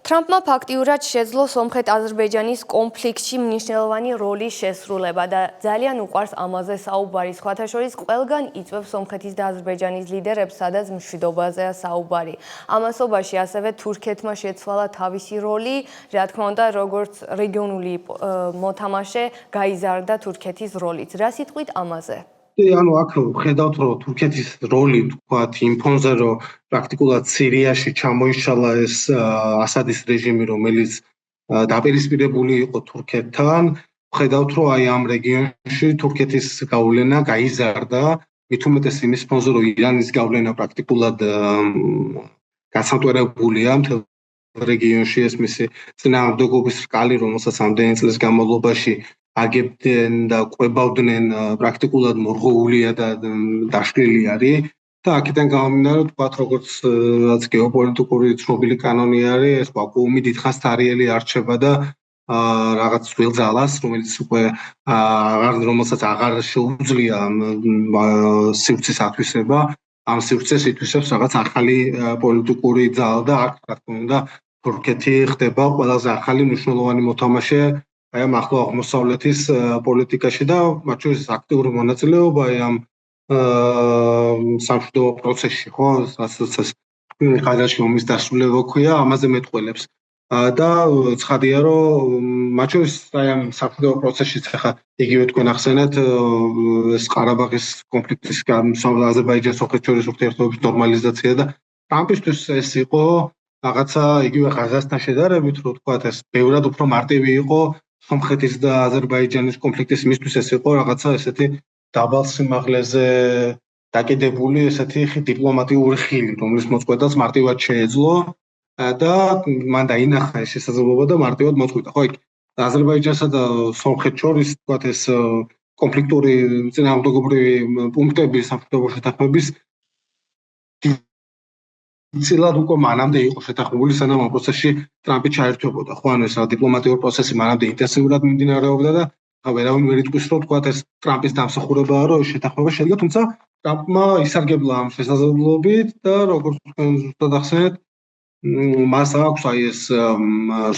ტრამპმა ფაქტიურად შეძლო სომხეთ-აზერბაიჯანის კონფლიქტში მნიშვნელოვანი როლის შესრულება და ძალიან უყვარს ამაზე საუბარი. სხვათა შორის ყველგან იწვევს სომხეთის და აზერბაიჯანის ლიდერებს, სადაც მშვიდობაზეა საუბარი. ამასობაში ასევე თურქეთმა შეცვალა თავისი როლი, რა თქმა უნდა, როგორც რეგიონული მოთამაშე გაიზარდა თურქეთის როლიც. რა სიტყვით ამაზე? ანუ აქ ვხედავთ, რომ თურქეთის როლი თქვათ იმ ფონზე, რომ პრაქტიკულად სირიაში ჩამოიშალა ეს ასადის რეჟიმი, რომელიც დაპირისპირებული იყო თურქეთთან, ვხედავთ, რომ აი ამ რეგიონში თურქეთის გავლენა გაიზარდა, მით უმეტეს იმის ფონზე, რომ ირანის გავლენა პრაქტიკულად გასამტვერებულია მთელ რეგიონში, ეს მისი წინააღმდეგობის რკალი, რომელსაც ამდენი წლის განმავლობაში აგებდნენ და ყვებავდნენ პრაქტიკულად მორღოულია და დაშლილი არის და აქედან გამომდინარე ვთქვათ, როგორც გეოპოლიტიკური ცნობილი კანონი არის, ეს ვაკუუმი დიდხანს თარიელი არჩება და რაღაც ძველ ძალას, რომელსაც აღარ შეუძლია სივრცის ათვისება, ამ სივრცეს ითვისებს რაღაც ახალი პოლიტიკური ძალა და აქ რა თქმა უნდა თურქეთი ხდება ყველაზე ახალი მნიშვნელოვანი მოთამაშე აი ამ ახლო აღმოსავლეთის პოლიტიკაში და მათ შორის აქტიური მონაწილეობა ამ სამშვიდობო პროცესში, ხო, რასაც ხაზარში ომის დასრულება ქვია, ამაზე მეტყველებს. და ცხადია, რომ მათ შორის აი ამ სამშვიდობო პროცესშიც ახლა იგივე თქვენ ახსენეთ ეს ყარაბაღის კონფლიქტის აზერბაიჯანს სომხეთს შორის ურთიერთობების ნორმალიზაცია და ტრამპისთვის ეს იყო რაღაცა იგივე ხაზართან შედარებით, რომ თქვათ ეს ბევრად უფრო მარტივი იყო სომხეთის და აზერბაიჯანის კონფლიქტის მისთვის ეს იყო რაღაცა ესეთი დაბალ სიმაღლეზე დაკიდებული ესეთი დიპლომატიური ხილი, რომლის მოწყვეტაც მარტივად შეეძლო და მან დაინახა ეს შესაძლებლობა და მარტივად მოწყვიტა. ხო, იქ აზერბაიჯანსა და სომხეთს შორის თქვათ ეს კონფლიქტური წინააღმდეგობრივი პუნქტები სამშვიდობო შეთანხმების ცილად უკვე მანამდე იყო შეთანხმებული, სანამ ამ პროცესში ტრამპი ჩაერთვებოდა. ხო, ანუ ეს დიპლომატიური პროცესი მანამდე ინტენსიურად მიმდინარეობდა და ვერავინ ვერ იტყვის, რომ თქვათ ეს ტრამპის დამსახურებაა, რომ შეთანხმება შედგა, თუმცა ტრამპმა ისარგებლა ამ შესაძლებლობით და როგორც თქვენ ზუსტად ახსენეთ, მას აქვს აი ეს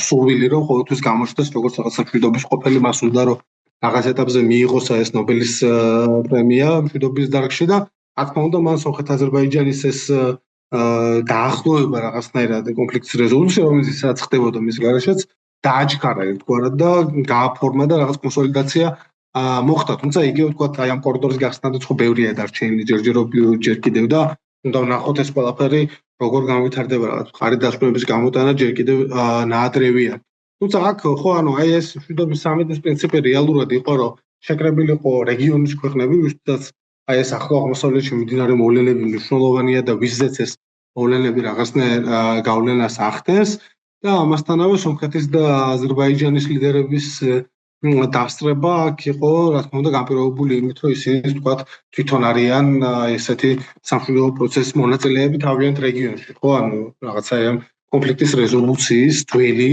სურვილი, რომ ყოველთვის გამოჩნდეს როგორც რაღაც მშვიდობის ყოფილი, მას უნდა რომ რაღაც ეტაპზე მიიღოს ეს ნობელის პრემია მშვიდობის დარგში და რა თქმა უნდა მან სომხეთ-აზერბაიჯანის ეს დაახლოება რაღაცნაირად კონფლიქტის რეზოლუცია, რომელიც სადაც ხდებოდა მის გარეშეც დააჩქარა ერთგვარად და გააფორმა და რაღაც კონსოლიდაცია მოხდა. თუმცა იგივე ვთქვათ, აი ამ კორიდორის გახსნამდე ხო ბევრია დარჩენილი ჯერ კიდევ და უნდა ვნახოთ ეს ყველაფერი როგორ განვითარდება, რაღაც მხარი დასკვნების გამოტანა ჯერ კიდევ ნაადრევია. თუმცა აქ ხო ანუ აი ეს მშვიდობის სამიტის პრინციპი რეალურად იყო, რომ შეკრებილი იყო რეგიონის ქვეყნები, ვისაც აი ეს ახლო აღმოსავლეთში მიმდინარე მოვლენები მნიშვნელოვანია და ვიზეც ეს მოვლენები რაღაცნაირ გავლენას ახდენს და ამასთანავე სომხეთის და აზერბაიჯანის ლიდერების დასწრება აქ იყო, რა თქმა უნდა, განპირობებული იმით, რომ ისინი თქვათ თვითონ არიან ესეთი სამშვიდობო პროცესის მონაწილეები თავიანთ რეგიონში, ხო, ანუ რაღაცა ამ კონფლიქტის რეზოლუციის ძველი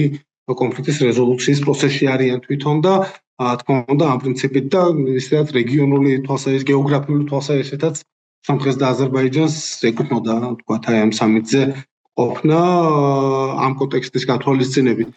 კონფლიქტის რეზოლუციის პროცესში არიან თვითონ და თქმა უნდა ამ პრინციპით და ისედაც რეგიონული თვალსაზრისით, გეოგრაფიული თვალსაზრისითაც სომხეთს და აზერბაიჯანს ეკუთვნოდა თქვათ აი ამ სამიტზე ყოფნა ამ კონტექსტის გათვალისწინებით.